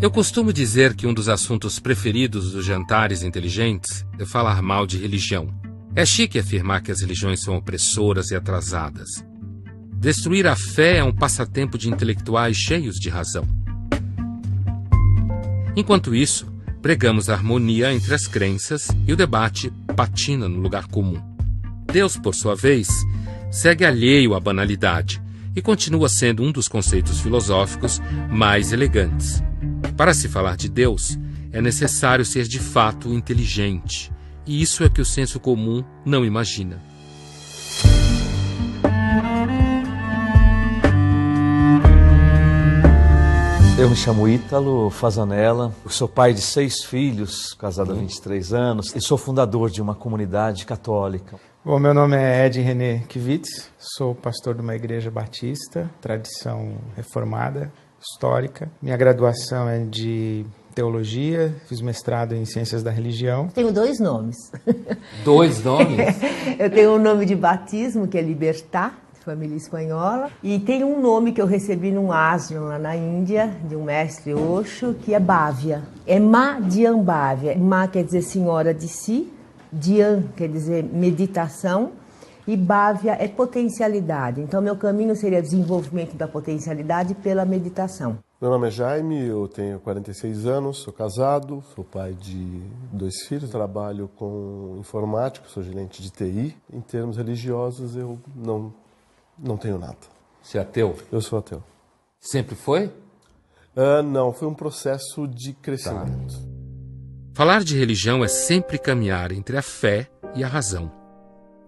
Eu costumo dizer que um dos assuntos preferidos dos jantares inteligentes é falar mal de religião. É chique afirmar que as religiões são opressoras e atrasadas. Destruir a fé é um passatempo de intelectuais cheios de razão. Enquanto isso, pregamos a harmonia entre as crenças e o debate patina no lugar comum. Deus, por sua vez, segue alheio à banalidade e continua sendo um dos conceitos filosóficos mais elegantes. Para se falar de Deus, é necessário ser de fato inteligente, e isso é que o senso comum não imagina. Eu me chamo Ítalo Fasanella, sou pai de 6 filhos, casado há 23 anos, e sou fundador de uma comunidade católica. Bom, meu nome é Ed René Kivitz, sou pastor de uma igreja batista, tradição reformada, histórica. Minha graduação é de teologia, fiz mestrado em ciências da religião. Tenho 2 nomes. 2 nomes? Eu tenho um nome de batismo, que é Libertad, de família espanhola, e tenho um nome que eu recebi num ashram lá na Índia, de um mestre Osho, que é Bhavya. É Ma Dhyan Bhavya. Ma quer dizer senhora de si, Dhyan quer dizer meditação, e Bhavya é potencialidade. Então, meu caminho seria desenvolvimento da potencialidade pela meditação. Meu nome é Jaime, eu tenho 46 anos, sou casado, sou pai de 2 filhos, trabalho com informática, sou gerente de TI. Em termos religiosos, eu não tenho nada. Você é ateu? Eu sou ateu. Sempre foi? Não, foi um processo de crescimento. Tá. Falar de religião é sempre caminhar entre a fé e a razão.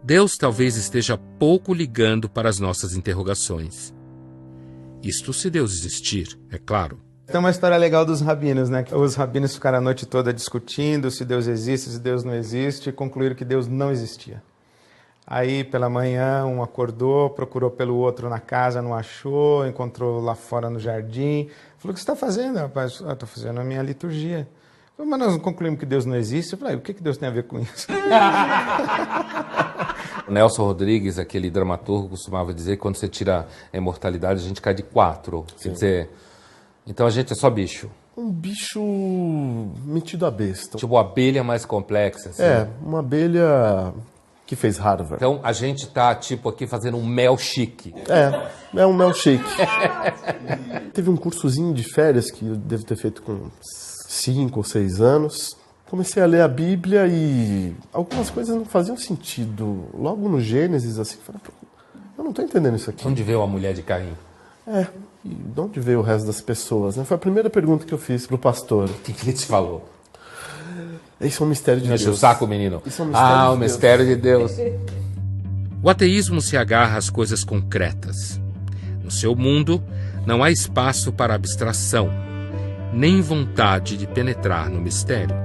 Deus talvez esteja pouco ligando para as nossas interrogações. Isto se Deus existir, é claro. Tem uma história legal dos rabinos, né? Os rabinos ficaram a noite toda discutindo se Deus existe, se Deus não existe, e concluíram que Deus não existia. Aí, pela manhã, um acordou, procurou pelo outro na casa, não achou, encontrou lá fora no jardim. Falou, o que você está fazendo, rapaz? Eu estou fazendo a minha liturgia. Falei, mas nós concluímos que Deus não existe. Eu falei, o que Deus tem a ver com isso? Nelson Rodrigues, aquele dramaturgo, costumava dizer que quando você tira a imortalidade, a gente cai de 4. Sim. Quer dizer, então a gente é só bicho. Um bicho metido a besta. Tipo uma abelha mais complexa. Assim. É, uma abelha que fez Harvard. Então a gente tá tipo aqui fazendo um mel chique. É um mel shake. Teve um cursozinho de férias que eu devo ter feito com 5 ou 6 anos. Comecei a ler a Bíblia e algumas coisas não faziam sentido. Logo no Gênesis, assim, eu não estou entendendo isso aqui. Onde veio a mulher de Caim? E de onde veio o resto das pessoas? Né? Foi a primeira pergunta que eu fiz pro pastor. O que ele te falou? Isso é um mistério de Deus. Enche o saco, menino. Isso é um mistério o mistério de Deus. O ateísmo se agarra às coisas concretas. No seu mundo, não há espaço para abstração, nem vontade de penetrar no mistério.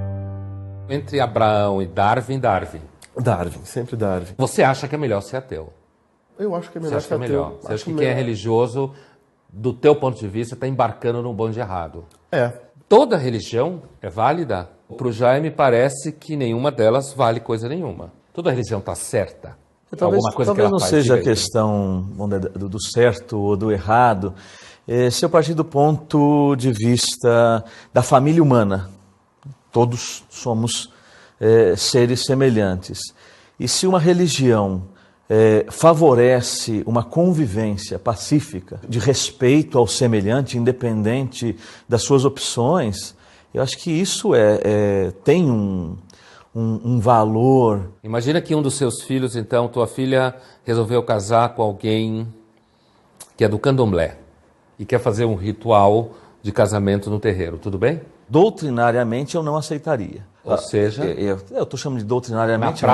Entre Abraão e Darwin. Darwin, sempre Darwin. Você acha que é melhor ser ateu? Eu acho que é melhor ser ateu. melhor. Você acha que quem é religioso, do teu ponto de vista, está embarcando num bonde errado? Toda religião é válida? Para o Jaime parece que nenhuma delas vale coisa nenhuma. Toda religião está certa? Talvez não seja a questão do certo ou do errado. Se eu partir do ponto de vista da família humana, todos somos seres semelhantes. E se uma religião favorece uma convivência pacífica, de respeito ao semelhante, independente das suas opções, eu acho que isso tem um valor. Imagina que um dos seus filhos, então, tua filha resolveu casar com alguém que é do candomblé e quer fazer um ritual de casamento no terreiro, tudo bem? Doutrinariamente eu não aceitaria. Ou seja... Eu estou chamando de doutrinariamente,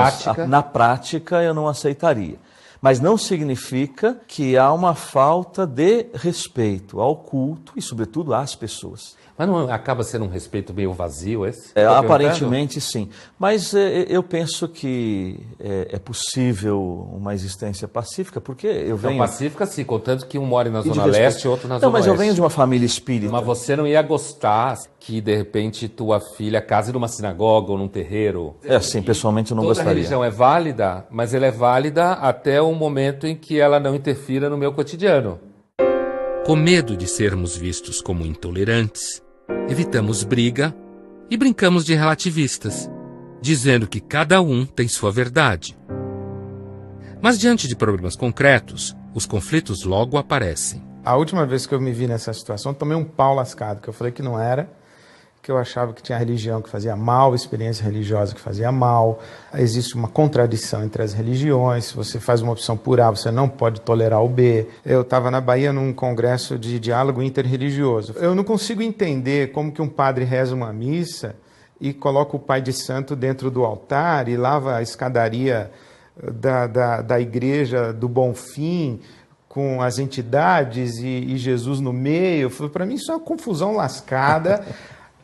na prática eu não aceitaria. Mas não significa que há uma falta de respeito ao culto e, sobretudo, às pessoas. Mas não acaba sendo um respeito meio vazio esse? Aparentemente sim, mas eu penso que é possível uma existência pacífica, porque eu venho... Não, pacífica sim, contanto que um mora na Zona Leste e outro na Zona Oeste. Não, mas eu venho de uma família espírita. Mas você não ia gostar que, de repente, tua filha case numa sinagoga ou num terreiro? Sim, pessoalmente eu não gostaria. Toda religião é válida, mas ela é válida até o momento em que ela não interfira no meu cotidiano. Com medo de sermos vistos como intolerantes, evitamos briga e brincamos de relativistas, dizendo que cada um tem sua verdade. Mas diante de problemas concretos, os conflitos logo aparecem. A última vez que eu me vi nessa situação, eu tomei um pau lascado, que eu falei que não era, que eu achava que tinha religião que fazia mal, experiência religiosa que fazia mal. Existe uma contradição entre as religiões. Se você faz uma opção por A, você não pode tolerar o B. Eu estava na Bahia num congresso de diálogo interreligioso. Eu não consigo entender como que um padre reza uma missa e coloca o pai de santo dentro do altar e lava a escadaria da igreja do Bonfim com as entidades e Jesus no meio. Para mim isso é uma confusão lascada.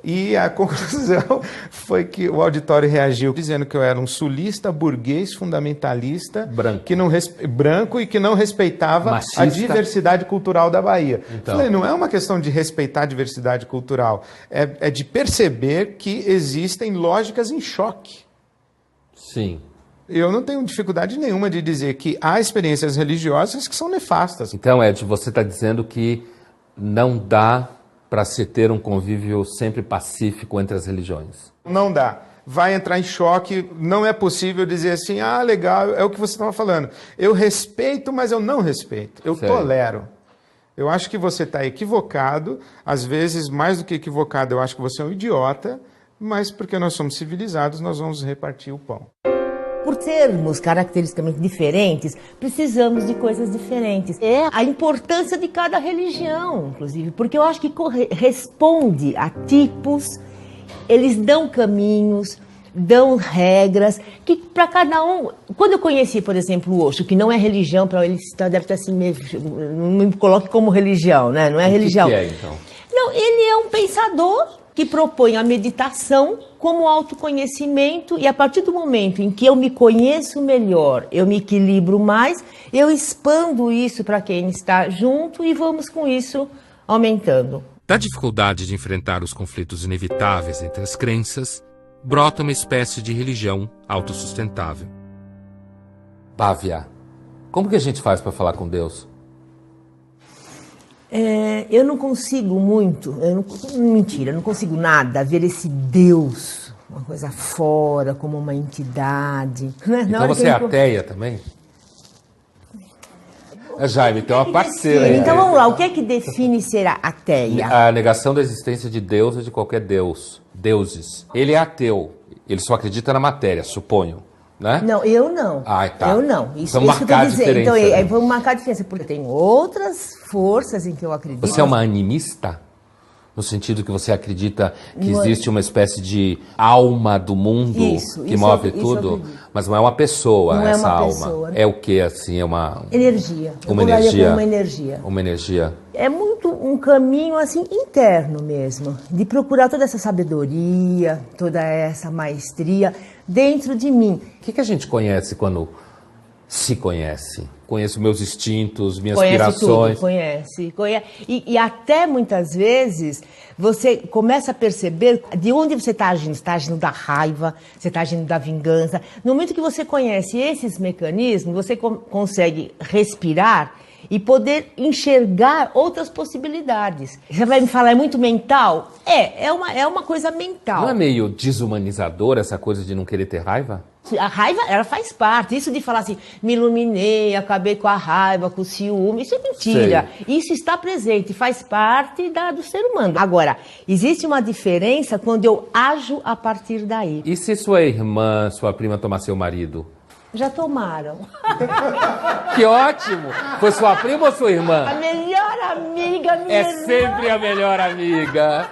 E a conclusão foi que o auditório reagiu dizendo que eu era um sulista, burguês, fundamentalista, branco e que não respeitava machista. A diversidade cultural da Bahia. Então. Falei, não é uma questão de respeitar a diversidade cultural, é de perceber que existem lógicas em choque. Sim. Eu não tenho dificuldade nenhuma de dizer que há experiências religiosas que são nefastas. Então, Ed, você está dizendo que não dá para se ter um convívio sempre pacífico entre as religiões? Não dá. Vai entrar em choque, não é possível dizer assim, legal, é o que você estava falando. Eu respeito, mas eu não respeito. Eu tolero. Eu acho que você está equivocado, às vezes, mais do que equivocado, eu acho que você é um idiota, mas porque nós somos civilizados, nós vamos repartir o pão. Por termos caracteristicamente diferentes, precisamos de coisas diferentes. É a importância de cada religião, inclusive, porque eu acho que responde a tipos, eles dão caminhos, dão regras, que para cada um... Quando eu conheci, por exemplo, o Osho, que não é religião, para ele deve estar assim, não me coloque como religião, né? Não é religião. O que é, então? Não, ele é um pensador que propõe a meditação como autoconhecimento, e a partir do momento em que eu me conheço melhor, eu me equilibro mais, eu expando isso para quem está junto e vamos com isso aumentando. Da dificuldade de enfrentar os conflitos inevitáveis entre as crenças, brota uma espécie de religião autossustentável. Bhavya, como que a gente faz para falar com Deus? Eu não consigo muito, eu não consigo nada ver esse Deus, uma coisa fora, como uma entidade. Então você é ateia também? Jaime, tem uma parceira aí. Então vamos lá, o que é que define ser ateia? A negação da existência de Deus ou de qualquer Deus, deuses. Ele é ateu, ele só acredita na matéria, suponho. Né? Não, eu não. Tá. Eu não. Isso vamos marcar a diferença. Então, vamos marcar a diferença, porque tem outras forças em que eu acredito. Você é uma animista? No sentido que você acredita que existe uma espécie de alma do mundo que move tudo? Mas não é uma pessoa, não essa alma. Pessoa, né? É o que, assim? É uma... Energia. Uma energia. Uma energia. Uma energia. É muito um caminho, assim, interno mesmo. De procurar toda essa sabedoria, toda essa maestria dentro de mim. O que a gente conhece quando se conhece? Conheço meus instintos, minhas aspirações. Conhece. E até muitas vezes você começa a perceber de onde você está agindo. Você está agindo da raiva, você está agindo da vingança. No momento que você conhece esses mecanismos, você consegue respirar e poder enxergar outras possibilidades. Você vai me falar, é muito mental? É uma coisa mental. Não é meio desumanizador essa coisa de não querer ter raiva? A raiva, ela faz parte. Isso de falar assim, me iluminei, acabei com a raiva, com o ciúme, isso é mentira. Sei. Isso está presente, faz parte do ser humano. Agora, existe uma diferença quando eu ajo a partir daí. E se sua irmã, sua prima tomar seu marido? Já tomaram. Que ótimo! Foi sua prima ou sua irmã? A melhor amiga, minha irmã. Sempre a melhor amiga.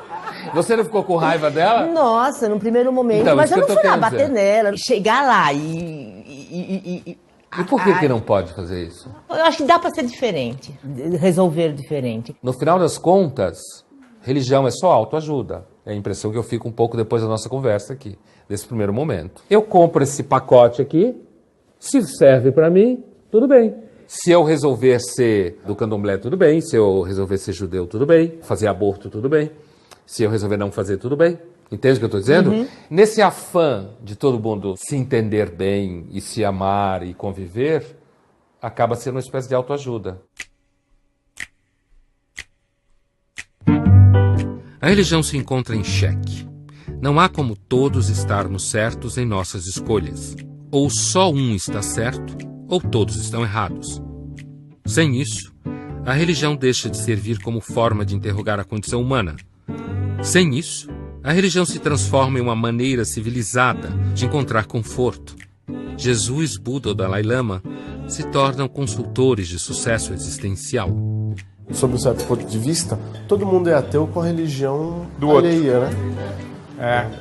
Você não ficou com raiva dela? Nossa, no primeiro momento. Então, mas eu não fui lá bater nela. Chegar lá e E por que não pode fazer isso? Eu acho que dá para ser diferente, resolver diferente. No final das contas, religião é só autoajuda. É a impressão que eu fico um pouco depois da nossa conversa aqui, desse primeiro momento. Eu compro esse pacote aqui, se serve para mim, tudo bem. Se eu resolver ser do candomblé, tudo bem. Se eu resolver ser judeu, tudo bem. Fazer aborto, tudo bem. Se eu resolver não fazer, tudo bem. Entende o que eu estou dizendo? Uhum. Nesse afã de todo mundo se entender bem e se amar e conviver, acaba sendo uma espécie de autoajuda. A religião se encontra em xeque. Não há como todos estarmos certos em nossas escolhas. Ou só um está certo, ou todos estão errados. Sem isso, a religião deixa de servir como forma de interrogar a condição humana. Sem isso, a religião se transforma em uma maneira civilizada de encontrar conforto. Jesus, Buda ou Dalai Lama se tornam consultores de sucesso existencial. Sob um certo ponto de vista, todo mundo é ateu com a religião alheia, né?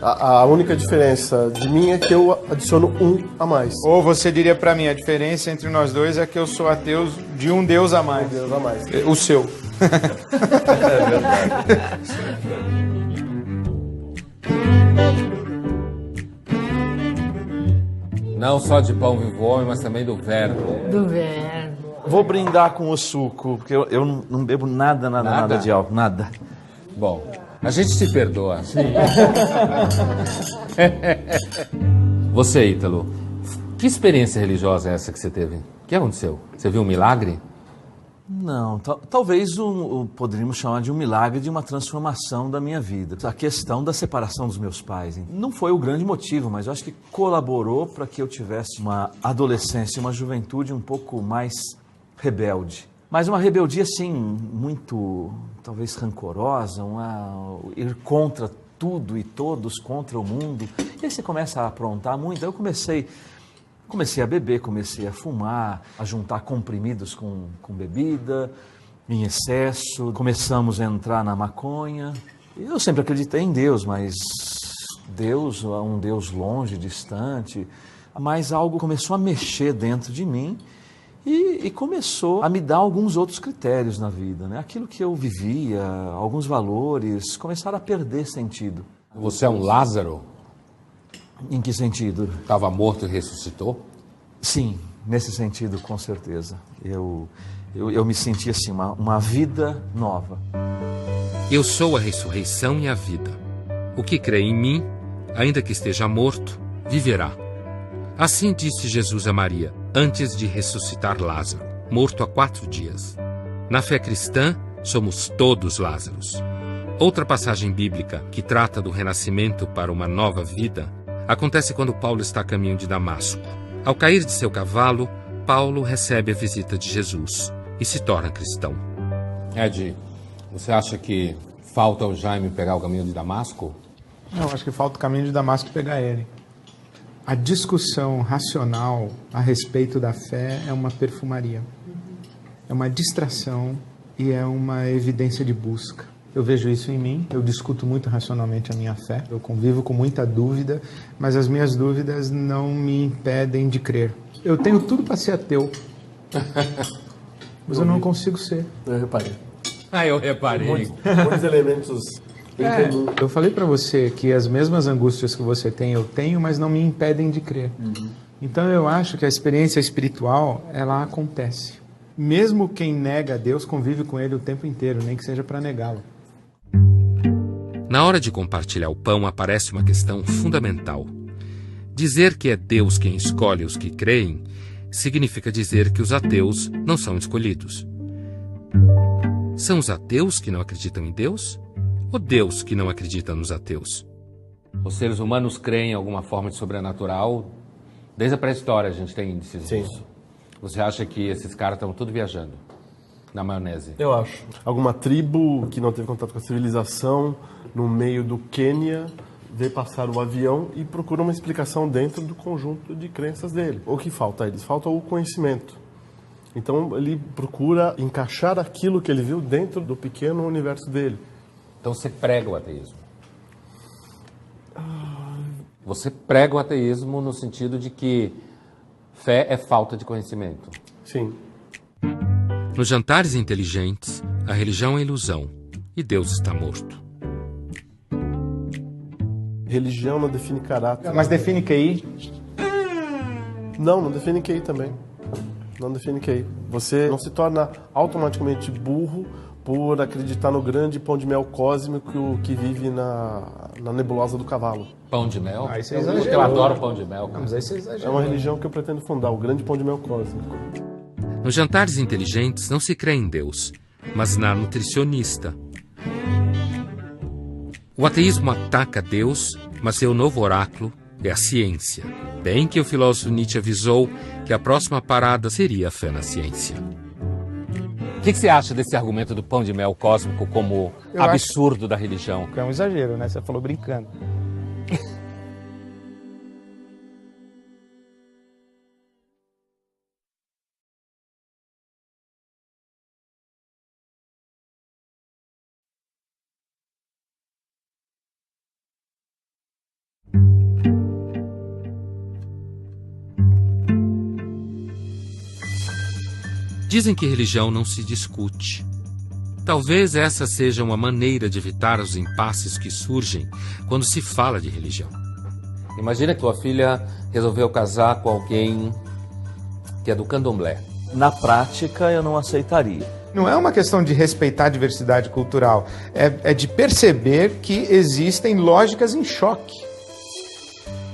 A única diferença de mim é que eu adiciono um a mais. Ou você diria pra mim, a diferença entre nós dois é que eu sou ateu de um Deus a mais. Um Deus a mais. O seu. É verdade. Não só de pão vivo homem, mas também do verbo. Do verbo. Vou brindar com o suco, porque eu não bebo nada de álcool, nada. Bom, a gente se perdoa. Sim. Você, Ítalo, que experiência religiosa é essa que você teve? O que aconteceu? Você viu um milagre? Não, talvez poderíamos chamar de um milagre de uma transformação da minha vida. A questão da separação dos meus pais. Não foi o grande motivo, mas eu acho que colaborou para que eu tivesse uma adolescência, uma juventude um pouco mais rebelde. Mas uma rebeldia, assim, muito, talvez, rancorosa, ir contra tudo e todos, contra o mundo. E aí você começa a aprontar muito. Aí eu comecei a beber, comecei a fumar, a juntar comprimidos com bebida, em excesso. Começamos a entrar na maconha. Eu sempre acreditei em Deus, mas Deus, um Deus longe, distante. Mas algo começou a mexer dentro de mim e começou a me dar alguns outros critérios na vida, né? Aquilo que eu vivia, alguns valores, começaram a perder sentido. Você é um Lázaro? Em que sentido? Estava morto e ressuscitou? Sim, nesse sentido, com certeza. Eu me senti assim, uma vida nova. Eu sou a ressurreição e a vida. O que crê em mim, ainda que esteja morto, viverá. Assim disse Jesus a Maria, antes de ressuscitar Lázaro, morto há 4 dias. Na fé cristã, somos todos Lázaros. Outra passagem bíblica que trata do renascimento para uma nova vida acontece quando Paulo está a caminho de Damasco. Ao cair de seu cavalo, Paulo recebe a visita de Jesus e se torna cristão. Ed, você acha que falta o Jaime pegar o caminho de Damasco? Não, acho que falta o caminho de Damasco pegar ele. A discussão racional a respeito da fé é uma perfumaria. É uma distração e é uma evidência de busca. Eu vejo isso em mim, eu discuto muito racionalmente a minha fé, eu convivo com muita dúvida, mas as minhas dúvidas não me impedem de crer. Eu tenho tudo para ser ateu, mas eu não consigo ser. Eu reparei. Eu reparei. Muitos elementos... Eu falei para você que as mesmas angústias que você tem, eu tenho, mas não me impedem de crer. Uhum. Então eu acho que a experiência espiritual, ela acontece. Mesmo quem nega a Deus convive com Ele o tempo inteiro, nem que seja para negá-lo. Na hora de compartilhar o pão aparece uma questão fundamental. Dizer que é Deus quem escolhe os que creem significa dizer que os ateus não são escolhidos. São os ateus que não acreditam em Deus? Ou Deus que não acredita nos ateus? Os seres humanos creem em alguma forma de sobrenatural. Desde a pré-história a gente tem índices disso. Você acha que esses caras estão tudo viajando na maionese? Eu acho. Alguma tribo que não teve contato com a civilização, no meio do Quênia, vê passar o avião e procura uma explicação dentro do conjunto de crenças dele. O que falta a eles? Falta o conhecimento. Então ele procura encaixar aquilo que ele viu dentro do pequeno universo dele. Então você prega o ateísmo. Você prega o ateísmo no sentido de que Fé é falta de conhecimento. Sim. Nos jantares inteligentes, a religião é ilusão e Deus está morto. Religião não define caráter. Mas define QI? Não define QI também. Não define QI. Você não se torna automaticamente burro por acreditar no grande pão de mel cósmico que vive na nebulosa do cavalo. Pão de mel? Aí você exagerou. Porque eu adoro pão de mel. Mas aí você É exagerou. uma religião que eu pretendo fundar, o grande pão de mel cósmico. Nos jantares inteligentes não se crê em Deus, mas na nutricionista. O ateísmo ataca Deus, mas seu novo oráculo é a ciência. Bem que o filósofo Nietzsche avisou que a próxima parada seria a fé na ciência. O que você acha desse argumento do pão de mel cósmico como absurdo da religião? É um exagero, né? Você falou brincando. Dizem que religião não se discute. Talvez essa seja uma maneira de evitar os impasses que surgem quando se fala de religião. Imagina que tua filha resolveu casar com alguém que é do candomblé. Na prática, eu não aceitaria. Não é uma questão de respeitar a diversidade cultural, é de perceber que existem lógicas em choque.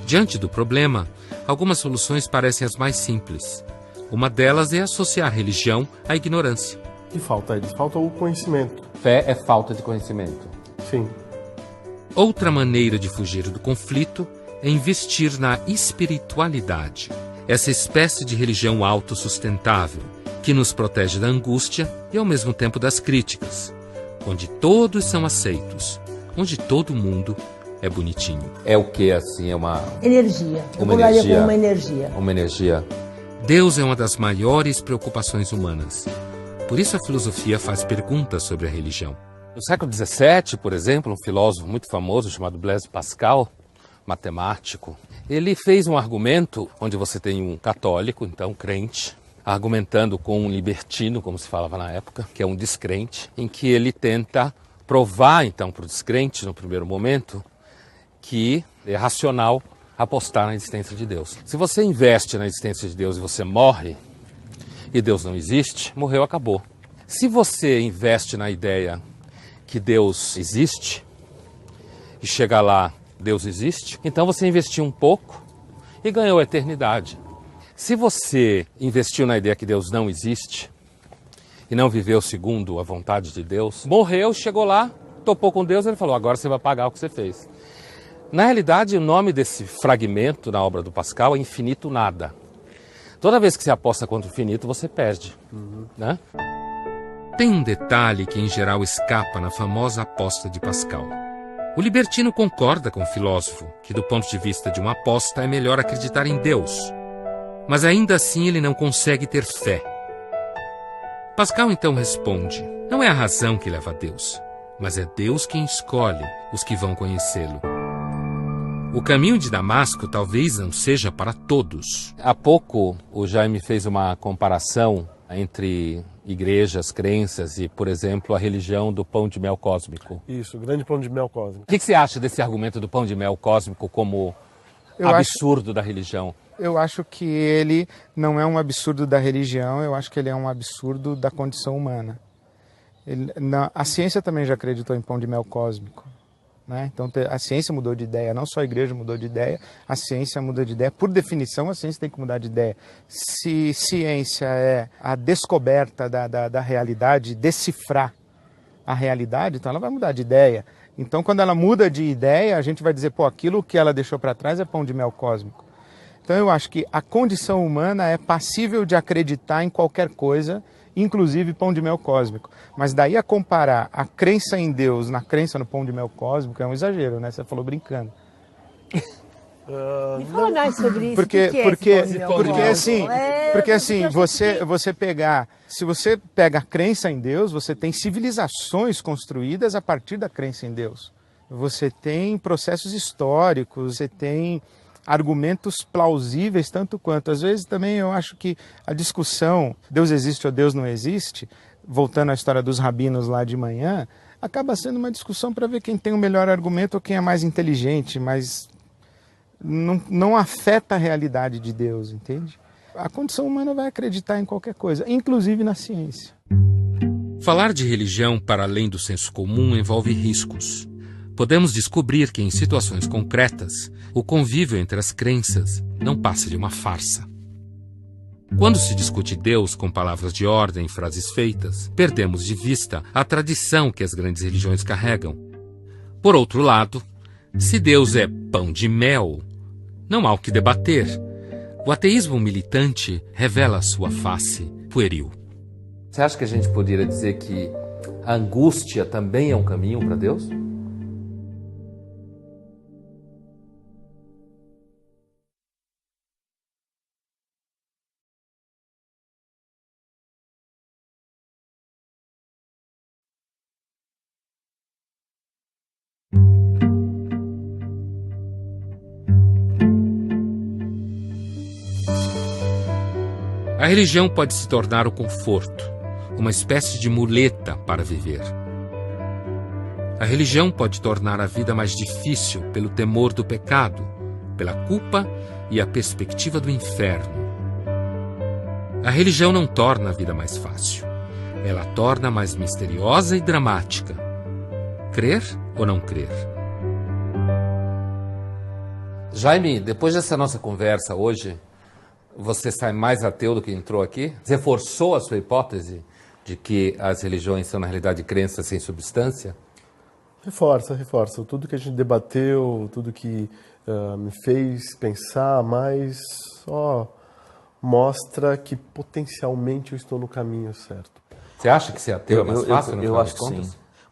Diante do problema, algumas soluções parecem as mais simples. Uma delas é associar religião à ignorância. O que falta a eles? Falta o conhecimento. Fé é falta de conhecimento. Sim. Outra maneira de fugir do conflito é investir na espiritualidade, essa espécie de religião autossustentável, que nos protege da angústia e ao mesmo tempo das críticas, onde todos são aceitos, onde todo mundo é bonitinho. É o que, assim, é uma... Energia. Uma Eu colocaria energia. como uma energia. Uma energia. Deus é uma das maiores preocupações humanas. Por isso a filosofia faz perguntas sobre a religião. No século XVII, por exemplo, um filósofo muito famoso chamado Blaise Pascal, matemático, ele fez um argumento onde você tem um católico, então crente, argumentando com um libertino, como se falava na época, que é um descrente, em que ele tenta provar, então, para o descrente, no primeiro momento, que é racional apostar na existência de Deus. Se você investe na existência de Deus e você morre, e Deus não existe, morreu, acabou. Se você investe na ideia que Deus existe, e chega lá, Deus existe, então você investiu um pouco e ganhou a eternidade. Se você investiu na ideia que Deus não existe, e não viveu segundo a vontade de Deus, morreu, chegou lá, topou com Deus, ele falou, agora você vai pagar o que você fez. Na realidade, o nome desse fragmento na obra do Pascal é infinito nada. Toda vez que você aposta contra o infinito, você perde. Né? Tem um detalhe que, em geral, escapa na famosa aposta de Pascal. O libertino concorda com o filósofo que, do ponto de vista de uma aposta, é melhor acreditar em Deus. Mas ainda assim ele não consegue ter fé. Pascal então responde, não é a razão que leva a Deus, mas é Deus quem escolhe os que vão conhecê-lo. O caminho de Damasco talvez não seja para todos. Há pouco o Jaime fez uma comparação entre igrejas, crenças e, por exemplo, a religião do pão de mel cósmico. Isso, o grande pão de mel cósmico. O que você acha desse argumento do pão de mel cósmico como absurdo da religião? Eu acho que ele não é um absurdo da religião, eu acho que ele é um absurdo da condição humana. A ciência também já acreditou em pão de mel cósmico. Né? Então a ciência mudou de ideia, não só a igreja mudou de ideia, a ciência muda de ideia. Por definição, a ciência tem que mudar de ideia. Se ciência é a descoberta da realidade, decifrar a realidade, então ela vai mudar de ideia. Então quando ela muda de ideia, a gente vai dizer, pô, aquilo que ela deixou para trás é pão de mel cósmico. Então eu acho que a condição humana é passível de acreditar em qualquer coisa, inclusive pão de mel cósmico. Mas daí a comparar a crença em Deus na crença no pão de mel cósmico é um exagero, né? Você falou brincando. Me fala mais sobre isso. Porque assim, se você pega a crença em Deus, você tem civilizações construídas a partir da crença em Deus. Você tem processos históricos, você tem argumentos plausíveis tanto quanto. Às vezes também eu acho que a discussão Deus existe ou Deus não existe, voltando à história dos rabinos lá de manhã, acaba sendo uma discussão para ver quem tem o melhor argumento ou quem é mais inteligente, mas não afeta a realidade de Deus, entende? A condição humana vai acreditar em qualquer coisa, inclusive na ciência. Falar de religião para além do senso comum envolve riscos. Podemos descobrir que, em situações concretas, o convívio entre as crenças não passa de uma farsa. Quando se discute Deus com palavras de ordem e frases feitas, perdemos de vista a tradição que as grandes religiões carregam. Por outro lado, se Deus é pão de mel, não há o que debater. O ateísmo militante revela sua face pueril. Você acha que a gente poderia dizer que a angústia também é um caminho para Deus? A religião pode se tornar o conforto, uma espécie de muleta para viver. A religião pode tornar a vida mais difícil pelo temor do pecado, pela culpa e a perspectiva do inferno. A religião não torna a vida mais fácil. Ela a torna mais misteriosa e dramática. Crer ou não crer? Jaime, depois dessa nossa conversa hoje, você sai mais ateu do que entrou aqui? Reforçou a sua hipótese de que as religiões são, na realidade, crenças sem substância? Reforça. Tudo que a gente debateu, tudo que me fez pensar mais, mostra que potencialmente eu estou no caminho certo. Você acha que ser ateu é mais fácil? Eu acho que sim.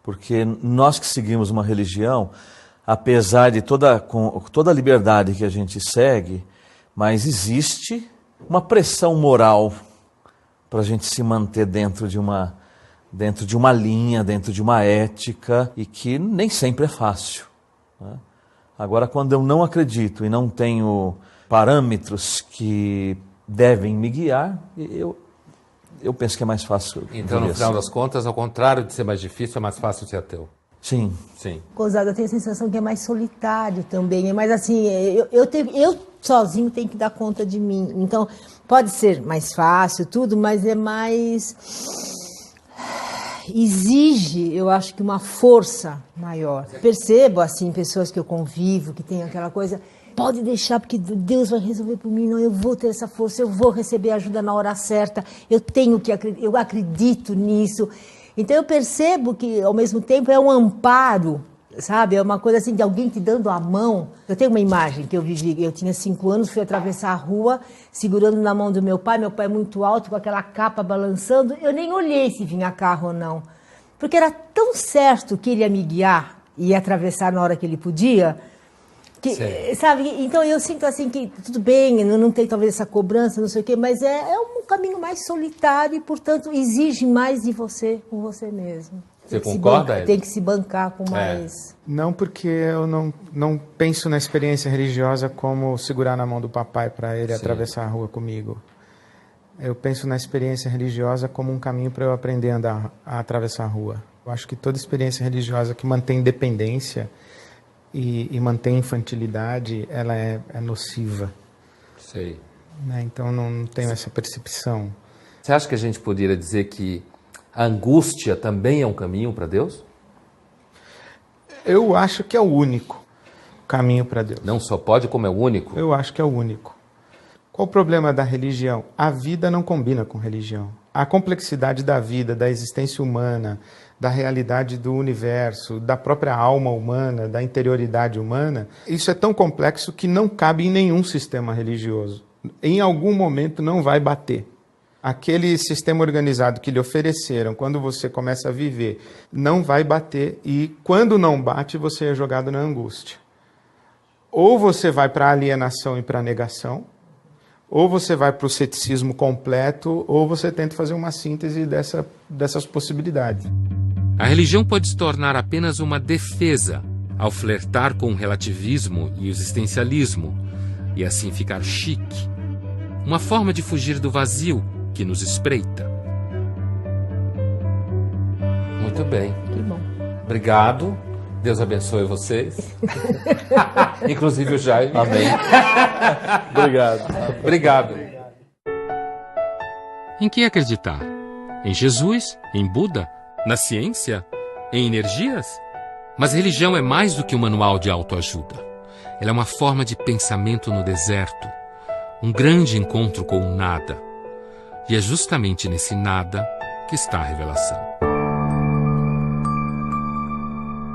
Porque nós que seguimos uma religião, apesar de toda a liberdade que a gente segue, mas existe uma pressão moral para a gente se manter dentro de uma linha, dentro de uma ética, e que nem sempre é fácil, né? Agora, quando eu não acredito e não tenho parâmetros que devem me guiar, eu penso que é mais fácil. Então, no final das contas, ao contrário de ser mais difícil, é mais fácil ser ateu. Sim. Gozado, eu tenho a sensação que é mais solitário também. É mais assim, eu sozinho tenho que dar conta de mim. Então, pode ser mais fácil, tudo, mas é mais... exige, eu acho que uma força maior. Percebo, assim, pessoas que eu convivo, que tem aquela coisa... Pode deixar, porque Deus vai resolver por mim. Não, eu vou ter essa força, eu vou receber ajuda na hora certa. Eu acredito nisso. Então eu percebo que, ao mesmo tempo, é um amparo, sabe? É uma coisa assim de alguém te dando a mão. Eu tenho uma imagem que eu vivi, eu tinha 5 anos, fui atravessar a rua, segurando na mão do meu pai muito alto, com aquela capa balançando. Eu nem olhei se vinha carro ou não, porque era tão certo que ele ia me guiar e ia atravessar na hora que ele podia, que, sabe? Então eu sinto assim que tudo bem, não tem talvez essa cobrança, não sei o quê, mas é um caminho mais solitário e, portanto, exige mais de você com você mesmo. Você concorda, Ed? Tem que se bancar com mais... Não, porque eu não penso na experiência religiosa como segurar na mão do papai para ele atravessar a rua comigo. Eu penso na experiência religiosa como um caminho para eu aprender a atravessar a rua. Eu acho que toda experiência religiosa que mantém dependência e mantém infantilidade, ela é nociva. Sei. Né? Então não tenho essa percepção. Você acha que a gente poderia dizer que a angústia também é um caminho para Deus? Eu acho que é o único caminho para Deus. Não só pode, como é o único? Eu acho que é o único. Qual o problema da religião? A vida não combina com religião. A complexidade da vida, da existência humana, da realidade do universo, da própria alma humana, da interioridade humana, isso é tão complexo que não cabe em nenhum sistema religioso. Em algum momento não vai bater. Aquele sistema organizado que lhe ofereceram, quando você começa a viver, não vai bater, e quando não bate, você é jogado na angústia. Ou você vai para a alienação e para a negação, ou você vai para o ceticismo completo, ou você tenta fazer uma síntese dessas possibilidades. A religião pode se tornar apenas uma defesa ao flertar com o relativismo e o existencialismo, e assim ficar chique. Uma forma de fugir do vazio que nos espreita. Muito bem. Que bom. Obrigado. Deus abençoe vocês. Inclusive o Jaime. Amém. Obrigado. Obrigado. Em que acreditar? Em Jesus? Em Buda? Na ciência? Em energias? Mas religião é mais do que um manual de autoajuda. Ela é uma forma de pensamento no deserto, um grande encontro com o nada. E é justamente nesse nada que está a revelação.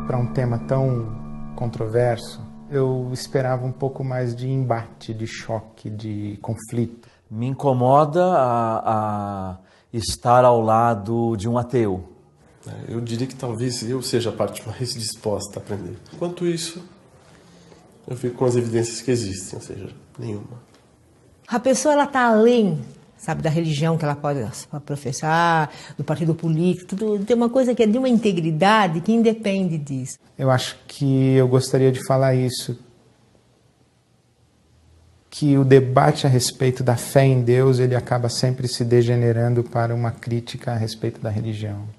Para um tema tão controverso, eu esperava um pouco mais de embate, de choque, de conflito. Me incomoda a estar ao lado de um ateu. Eu diria que talvez eu seja a parte mais disposta a aprender. Enquanto isso, eu fico com as evidências que existem, ou seja, nenhuma. A pessoa ela está além, sabe, da religião que ela pode professar, do partido político, tudo, tem uma coisa que é de uma integridade que independe disso. Eu acho que eu gostaria de falar isso, que o debate a respeito da fé em Deus, ele acaba sempre se degenerando para uma crítica a respeito da religião.